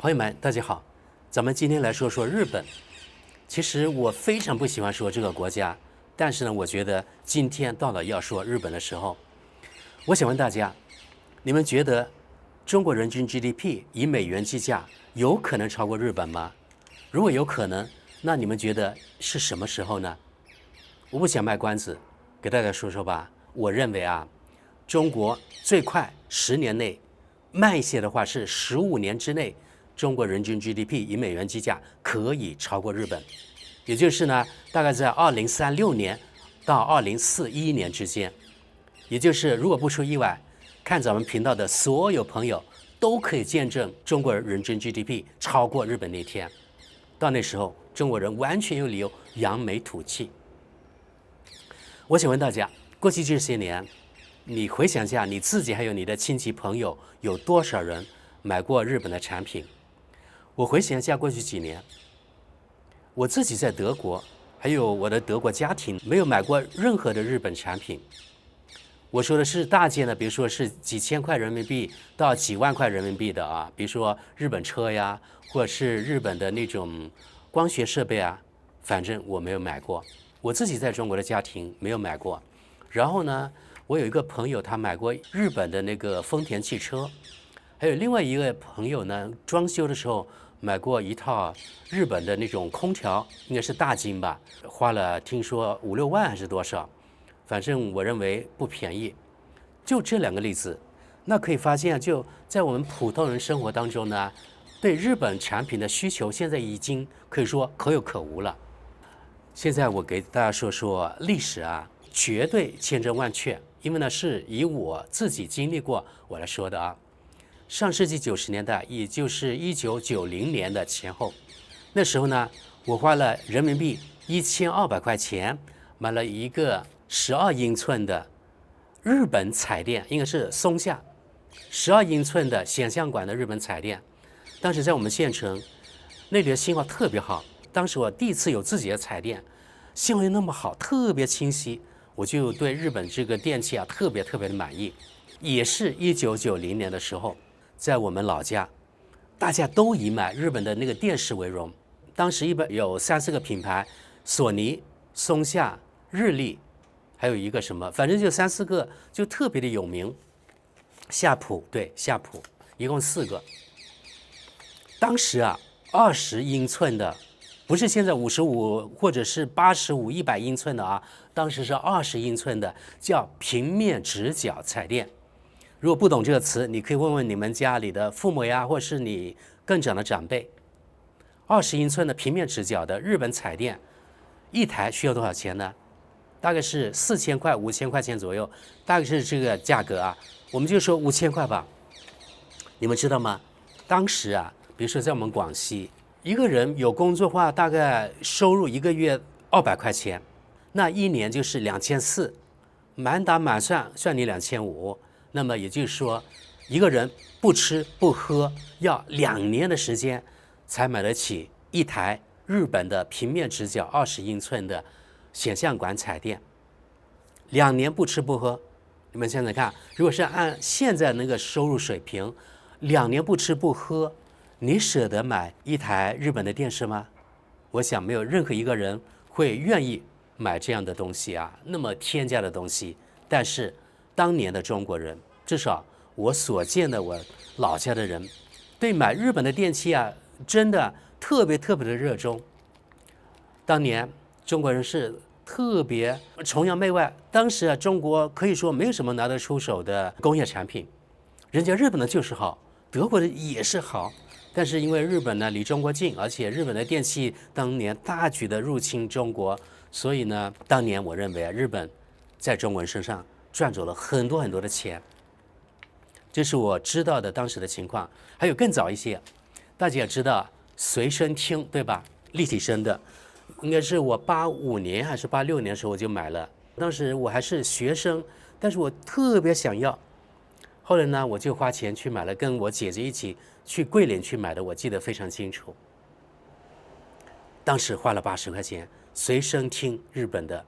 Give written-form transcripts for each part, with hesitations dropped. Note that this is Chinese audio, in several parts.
朋友们，大家好，咱們今天來說說日本。其實我非常不喜歡說這個國家，但是呢，我覺得今天到了要說日本的時候。我想問大家，你們覺得中國人均 GDP 以美元計價有可能超過日本嗎？如果有可能，那你們覺得是什麼時候呢？我不想賣關子，給大家說說吧。我認為啊，中國最快10年內，慢一些的話是15年之內，中國人均 GDP 以美元計價可以超過日本，也就是呢，大概在2036年到2041年之間，也就是如果不出意外，看咱們頻道的所有朋友都可以見證中國人均 GDP 超過日本那天。到那時候，中國人完全有理由扬眉吐氣。我想問大家，過去這些年，你回想一下你自己還有你的親戚朋友有多少人買過日本的產品？我回想一下過去幾年，我自己在德國，還有我的德國家庭沒有買過任何的日本產品。我說的是大件的，比如說是幾千塊人民幣到幾萬塊人民幣的啊，比如說日本車呀，或者是日本的那種光學設備啊，反正我沒有買過。我自己在中國的家庭沒有買過。然後呢，我有一個朋友他買過日本的那個豐田汽車，還有另外一個朋友呢，裝修的時候買過一套日本的那種空調，應該是大金吧，花了聽說5、6萬還是多少。反正我認為不便宜。就這兩個例子，那可以發現，就在我們普通人生活當中呢，對日本產品的需求現在已經可以說可有可無了。現在我給大家說說歷史啊，絕對千真萬確，因為呢是以我自己經歷過我來說的啊。上世紀90年代，也就是1990年的前後，那時候呢，我花了人民幣1200塊錢買了一個12英寸的日本彩電，應該是松下12英寸的顯像管的日本彩電。當時在我們縣城，那裡的信號特別好。當時我第一次有自己的彩電，信號又那麼好，特別清晰，我就對日本這個電器啊特別的滿意。也是1990年的時候，在我們老家，大家都以買日本的那個電視為榮。當時一般有3、4個品牌，索尼、松下、日立，還有一個什麼，反正就3、4個，就特別的有名。夏普，對，夏普，一共4個。當時啊，20英寸的，不是現在55或者是85、100英寸的啊，當時是20英寸的，叫平面直角彩電。如果不懂這個詞，你可以問問你們家裡的父母呀，或是你更長的長輩。20英寸的平面直角的日本彩電，一台需要多少錢呢？大概是4000塊、5000塊錢左右，大概是這個價格啊。我們就說5000塊吧。你們知道嗎？當時啊，比如說在我們廣西，一個人有工作的話，大概收入1個月200塊錢，那1年就是2400，滿打滿算算你2500。那麼也就是說，一個人不吃不喝要2年的時間才買得起一台日本的平面直角20英寸的顯像管彩電。2年不吃不喝，你們想想看，如果是按現在那個收入水平，2年不吃不喝，你捨得買一台日本的電視嗎？我想沒有任何一個人會願意買這樣的東西啊，那麼天價的東西。但是當年的中國人，至少我所見的我老家的人，對買日本的電器啊，真的特別的熱衷。當年中國人是特別崇洋媚外，當時啊，中國可以說沒有什麼拿得出手的工業產品，人家日本的就是好，德國的也是好，但是因為日本呢離中國近，而且日本的電器當年大舉的入侵中國，所以呢，當年我認為啊，日本在中國人身上賺走了很多的錢。這是我知道的當時的情況。還有更早一些，大家也知道隨身聽，對吧？立體聲的，應該是我85年還是86年的時候我就買了。當時我還是學生，但是我特別想要。後來呢，我就花錢去買了，跟我姐姐一起去桂林去買的，我記得非常清楚。當時花了80塊錢，隨身聽日本的。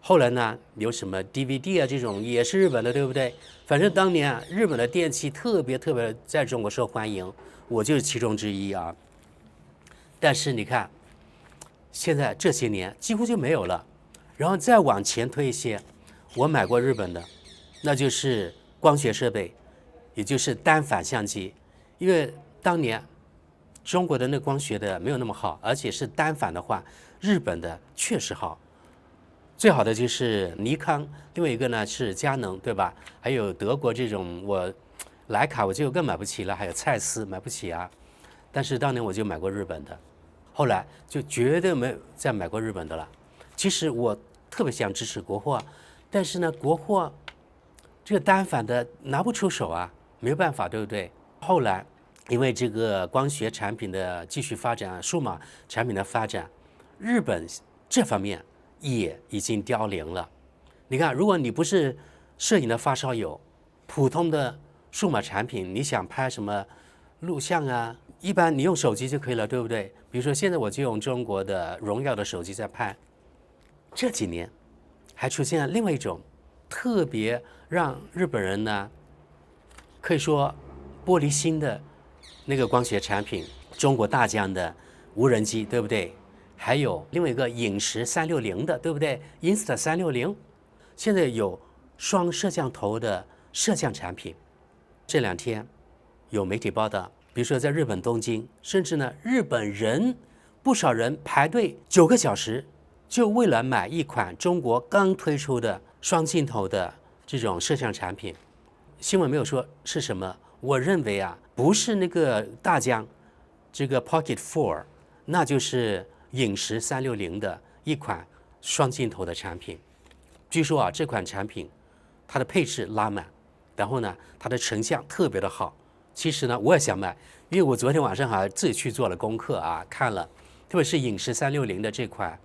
後來呢，有什麼 DVD 啊，這種也是日本的，對不對？反正當年啊，日本的電器特別在中國受歡迎。我就是其中之一啊。但是你看，现在這些年幾乎就沒有了。然後再往前推一些，我買過日本的，那就是光學設備，也就是單反相機。因為當年中國的那光學的沒有那麼好，而且是單反的話，日本的確實好。最好的就是尼康，另外一個呢是佳能，對吧？還有德國這種，我徠卡我就更買不起了，還有蔡司買不起啊。但是當年我就買過日本的，後來就絕對沒有再買過日本的了。其實我特別想支持國貨，但是呢，國貨這個單反的拿不出手啊，沒有辦法，對不對？後來因為這個光學產品的繼續發展，數碼產品的發展，日本這方面也已經凋零了。你看，如果你不是攝影的發燒友，普通的數碼產品，你想拍什麼錄像啊，一般你用手機就可以了，对不對？比如說現在我就用中国的榮耀的手機在拍。這幾年還出現了另外一種特別讓日本人呢可以說玻璃心的那個光學產品，中國大疆的無人機，對不對？還有另外一個影石360的，對不對？ Insta360，現在有雙攝像頭的攝像產品。這兩天有媒體報道，比如說在日本東京，甚至呢日本人不少人排隊9個小時，就為了買一款中國剛推出的雙鏡頭的這種攝像產品。新聞沒有說是什麼，我認為啊，不是那個大疆這個 Pocket 4，那就是影石360的一款雙鏡頭的產品。據說啊，這款產品它的配置拉滿，然後呢，它的成像特別的好。其實呢，我也想買，因為我昨天晚上还自己去做了功課啊，看了，特別是影石360的這款。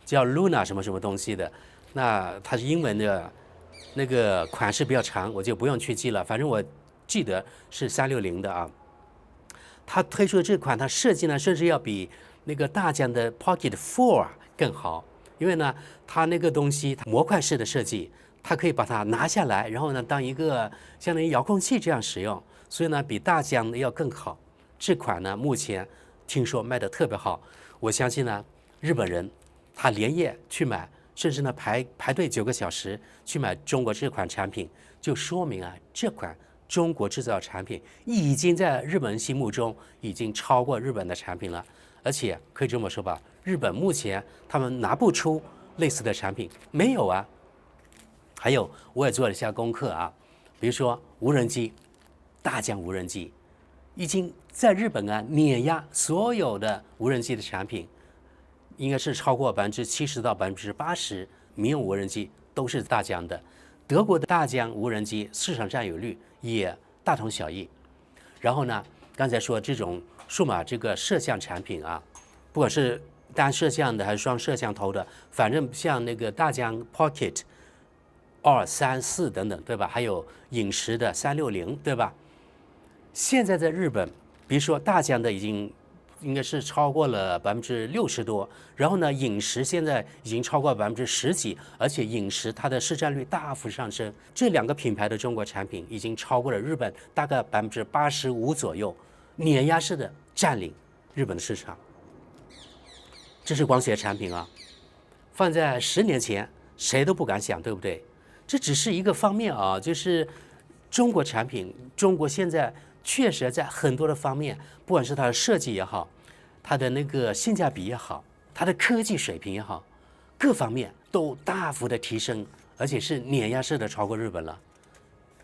叫 Luna 什麼什麼東西的，那它是英文的，那個款式比較長，我就不用去記了。反正我記得是360的啊。它推出的這款，它設計呢，甚至要比那個大疆的 Pocket 4更好，因為呢，它那個東西模塊式的設計，它可以把它拿下來，然後呢，當一個相當於遙控器這樣使用，所以呢，比大疆的要更好。這款呢，目前聽說賣得特別好，我相信呢，日本人。他連夜去買，甚至呢排隊9個小時去買中國這款產品，就說明啊，這款中國製造產品已經在日本人心目中已經超過日本的產品了。而且可以這麼說吧，日本目前他們拿不出類似的產品，沒有啊。還有我也做了一下功課啊，比如說無人機，大疆無人機已經在日本啊碾壓所有的無人機的產品。應該是超過70%到80%民用無人機都是大疆的，德國的大疆無人機市場佔有率也大同小異。然後呢，剛才說這種數碼這個攝像產品啊，不管是單攝像的還是雙攝像頭的，反正像那個大疆 Pocket 2、3、4等等，對吧？還有影石的360，对吧？現在在日本，比如說大疆的已經。應該是超過了60%多，然後呢，影石現在已經超過10%幾，而且影石它的市占率大幅上升。這兩個品牌的中國產品已經超過了日本大概85%左右，碾壓式的占領日本的市場。這是光學產品啊，放在10年前誰都不敢想，對不對？這只是一個方面啊，就是中國產品，中國現在。確實在很多的方面，不管是它的設計也好，它的那個性價比也好，它的科技水平也好，各方面都大幅的提升，而且是碾壓式的超過日本了。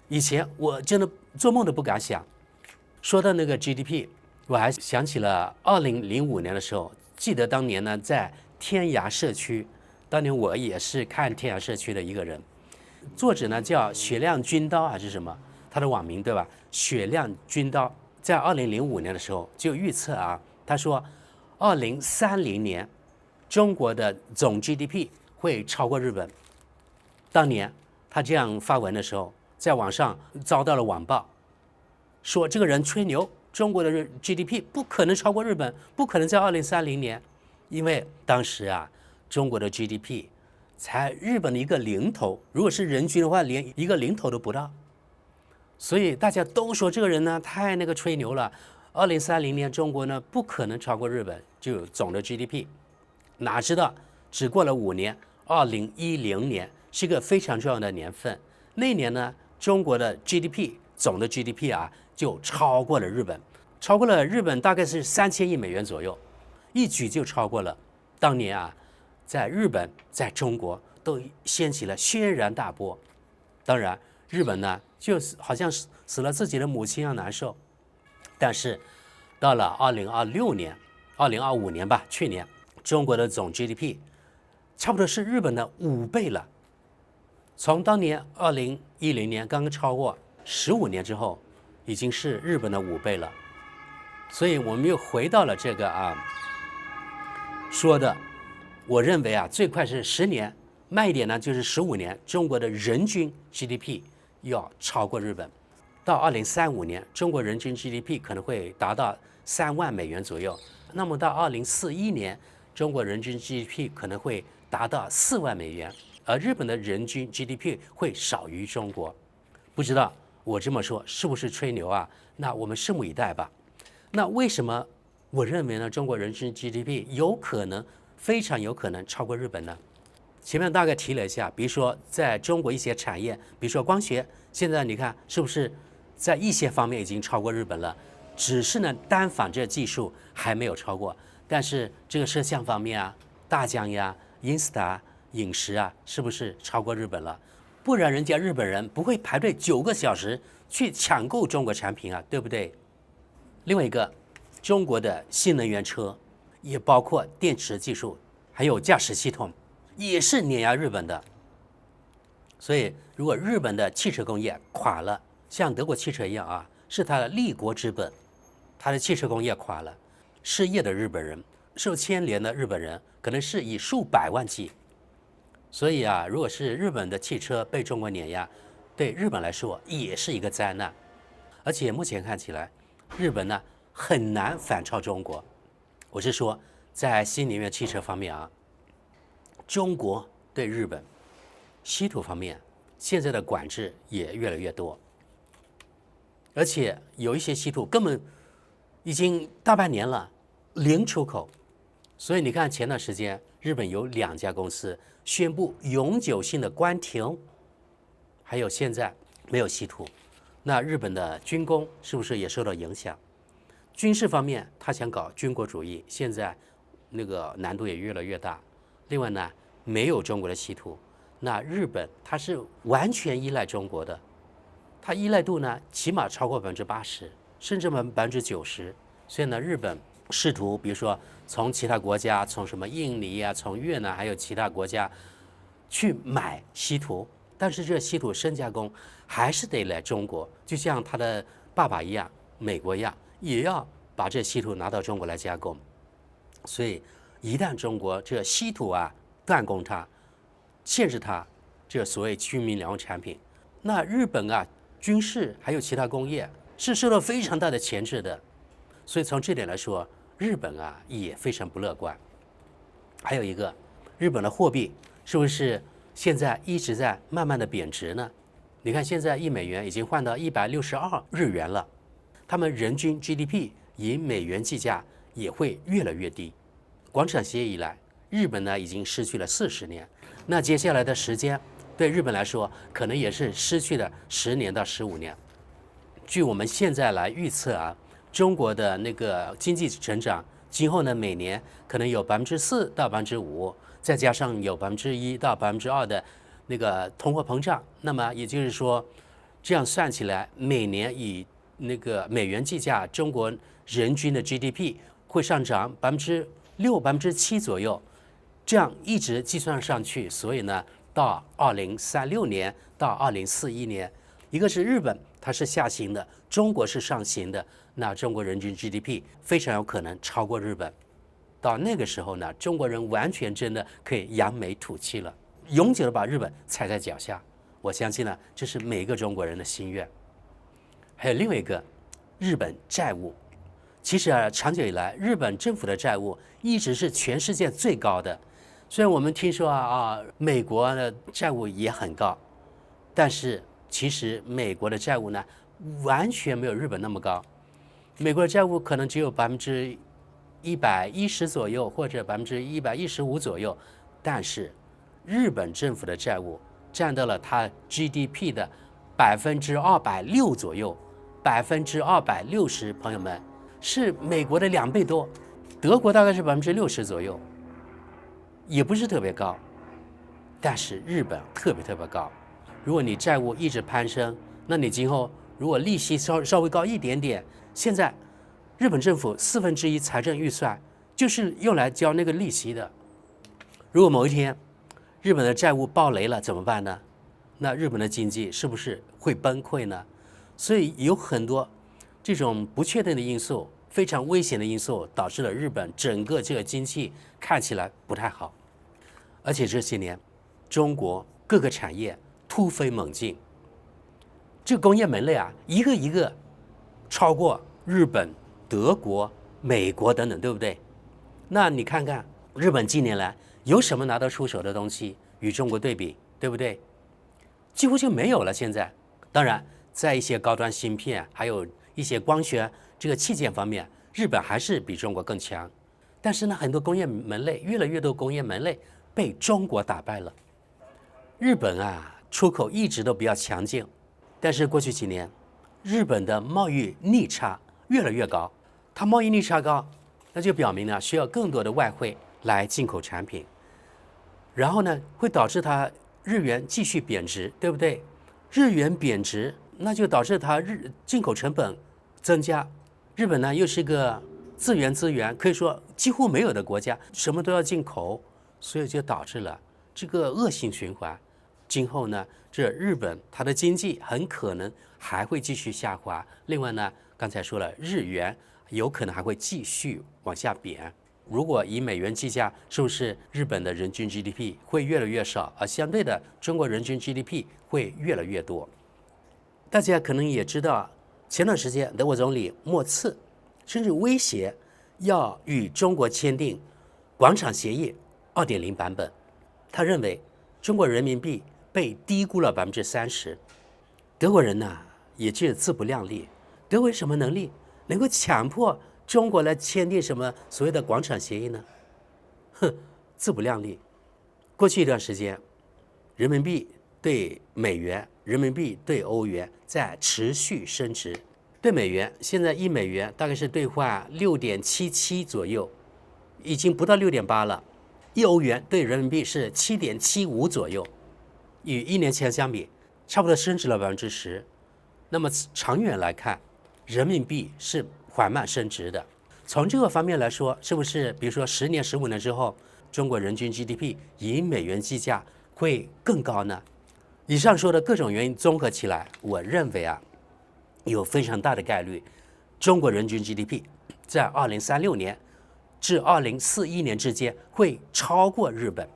以前我真的做夢都不敢想。說到那個 GDP， 我還想起了2005年的時候，記得當年呢在天涯社區，當年我也是看天涯社區的一個人，作者呢叫雪亮軍刀還是什麼？他的網名对吧？雪亮軍刀在2005年的時候就預測啊，他說2030年中國的總 GDP 會超過日本。當年他這樣發文的時候，在網上遭到了網暴，說這個人吹牛，中國的 GDP 不可能超過日本，不可能在2030年，因為當時啊，中國的 GDP 才日本的一個零頭，如果是人均的話，連一個零頭都不到。所以大家都說這個人呢太那個吹牛了， 2030年中國呢不可能超過日本，就總的 GDP。哪知道只過了5年，2010年是一個非常重要的年份。那年呢，中國的 GDP 總的 GDP 就超過了日本，超過了日本大概是3000億美元左右，一舉就超過了。當年在日本在中國都掀起了軒然大波。當然，日本呢就好像死了自己的母親一樣難受。但是到了2025年、2025年吧，去年中國的總 GDP 差不多是日本的5倍了。從當年2010年剛剛超過，15年之後，已經是日本的5倍了。所以我們又回到了这個說的，我認為最快是10年，慢一點呢就是15年，中國的人均 GDP 要超過日本。到2035年，中國人均 GDP 可能會達到3萬美元左右。那麼到2041年，中國人均 GDP 可能會達到4萬美元，而日本的人均 GDP 會少於中國。不知道我這麼說是不是吹牛那我們拭目以待吧。那為什麼我認為呢？中國人均 GDP 有可能，非常有可能超過日本呢？前面大概提了一下，比如說在中國一些產業，比如說光學，現在你看是不是在一些方面已經超過日本了？只是呢，單反這技術還沒有超過，但是這個攝像方面大疆呀、Insta 影視是不是超過日本了？不然人家日本人不會排隊9個小時去搶購中國產品對不對？另外一個，中國的新能源車也包括電池技術，還有駕駛系統，也是碾壓日本的。所以，如果日本的汽車工業垮了，像德國汽車一樣是它的立國之本，它的汽車工業垮了，失業的日本人，受牽連的日本人可能是以數百萬計。所以如果是日本的汽車被中國碾壓，對日本來說也是一個災難。而且目前看起來，日本呢很難反超中國。我是說，在新能源汽車方面中國对日本稀土方面现在的管制也越來越多，而且有一些稀土根本已經大半年了零出口。所以你看前段時間日本有2家公司宣布永久性的關停，還有現在沒有稀土。那日本的軍工是不是也受到影響？軍事方面他想搞軍國主義，現在那個難度也越來越大。另外呢，沒有中國的稀土，那日本它是完全依賴中国的，它依賴度呢起碼超過80%，甚至90%。所以呢，日本試圖比如說從其他國家，從什麼印尼從越南還有其他國家去買稀土，但是這稀土深加工還是得來中國，就像他的爸爸一樣，美國一樣，也要把這稀土拿到中國來加工。所以一旦中國這稀土斷供它，限制它這所謂居民兩用產品，那日本軍事還有其他工業是受到非常大的鉗制的。所以從這點來說，日本也非常不樂觀。還有一個，日本的貨幣是不是現在一直在慢慢的貶值呢？你看現在1美元已經換到162日元了，他們人均 GDP 以美元計價也會越來越低。廣場協議以來，日本呢已經失去了40年，那接下來的時間對日本來說可能也是失去了10年到15年。據我們現在來預測中國的那個經濟成長今後呢每年可能有4%到5%，再加上有1%到2%的那個通貨膨脹，那麼也就是說，這樣算起來，每年以那個美元計價，中國人均的 GDP 會上漲6%、7%左右，這樣一直計算上去。所以呢，到2036年到2041年，一個是日本它是下行的，中國是上行的，那中國人均 GDP 非常有可能超過日本。到那個時候呢，中國人完全真的可以扬眉吐氣了，永久的把日本踩在腳下。我相信呢，這是每一個中国人的心願。還有另外一個，日本債務，其實長久以來，日本政府的債務一直是全世界最高的。雖然我們聽說美國的債務也很高，但是其實美國的債務呢，完全沒有日本那麼高。美國的債務可能只有110%左右，或者115%左右，但是日本政府的債務占到了它 GDP 的260%左右，260%，朋友們是美国的2倍多，德國大概是60%左右，也不是特別高，但是日本特別高。如果你債務一直攀升，那你今後如果利息稍微高一點點，現在日本政府1/4財政預算就是用來交那個利息的。如果某一天日本的債務爆雷了怎麼辦呢？那日本的經濟是不是會崩潰呢？所以有很多這種不確定的因素，非常危險的因素，導致了日本整個這個經濟看起來不太好。而且這些年中國各個產業突飛猛進，這個工業門類啊，一個一個超過日本、德國、美國等等，對不對？那你看看日本近年來有什麼拿得出手的東西與中國对比，對不对？幾乎就沒有了。現在當然在一些高端芯片還有一些光學這個器件方面，日本還是比中國更強。但是呢，很多工業門類，越来越多工業門類被中國打敗了。日本啊，出口一直都比較強勁，但是过去幾年日本的貿易逆差越來越高。它貿易逆差高，那就表明呢需要更多的外匯來進口產品，然後呢會導致它日元繼續貶值，對不對？日元貶值，那就導致它進口成本增加。日本呢又是一個資源可以說幾乎沒有的國家，什麼都要進口，所以就導致了這個惡性循環。今後呢，這日本它的經濟很可能還會繼續下滑。另外呢，剛才說了，日元有可能還會繼續往下貶。如果以美元計價，是不是日本的人均 GDP 會越來越少，而相對的，中國人均 GDP 會越來越多？大家可能也知道，前段時間德國總理默茨甚至威脅要與中國簽訂廣場協議 2.0 版本。他認為中國人民幣被低估了30%。德國人呢，也是自不量力。德國有什麼能力能夠強迫中國來簽訂什麼所謂的廣場協議呢？自不量力。過去一段時間，人民幣對美元、人民幣對歐元在持續升值。對美元，現在1美元大概是兌換6.77左右，已經不到6.8了。1歐元對人民幣是7.75左右，與1年前相比，差不多升值了10%。那麼長遠來看，人民幣是緩慢升值的。從這個方面來說，是不是比如說10年、15年之後，中國人均 GDP 以美元計價會更高呢？以上說的各種原因綜合起來，我認為啊，有非常大的概率，中國人均 GDP 在2036年至2041年之間會超過日本。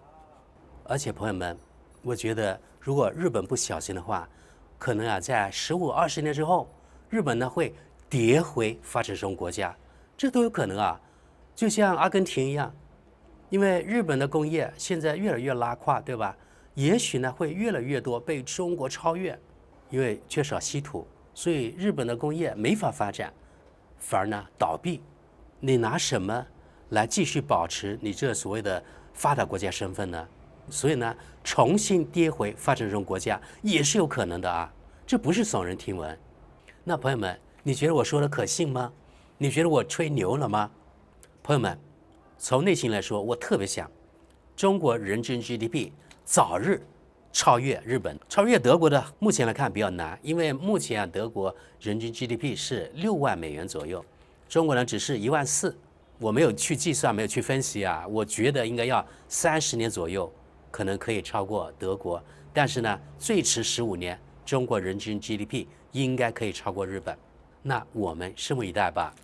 而且朋友們，我覺得如果日本不小心的話，可能啊在15、20年之後，日本呢會跌回發展中國家，這都有可能啊。就像阿根廷一樣，因為日本的工業現在越來越拉胯，對吧？也許呢會越來越多被中國超越，因為缺少稀土，所以日本的工業沒法發展，反而呢倒閉。你拿什麼來繼續保持你這所謂的發達國家身份呢？所以呢，重新跌回發展中國家也是有可能的啊，這不是耸人听聞。那朋友們，你覺得我說的可信嗎？你覺得我吹牛了嗎？朋友們，從內心來說，我特別想中國人均 GDP 早日超越日本，超越德國的。目前來看比較難，因為目前啊，德國人均 GDP 是6萬美元左右，中國呢只是1.4萬。我沒有去計算，沒有去分析啊，我覺得應該要30年左右，可能可以超過德國。但是呢，最遲15年，中國人均 GDP 應該可以超過日本。那我們拭目以待吧。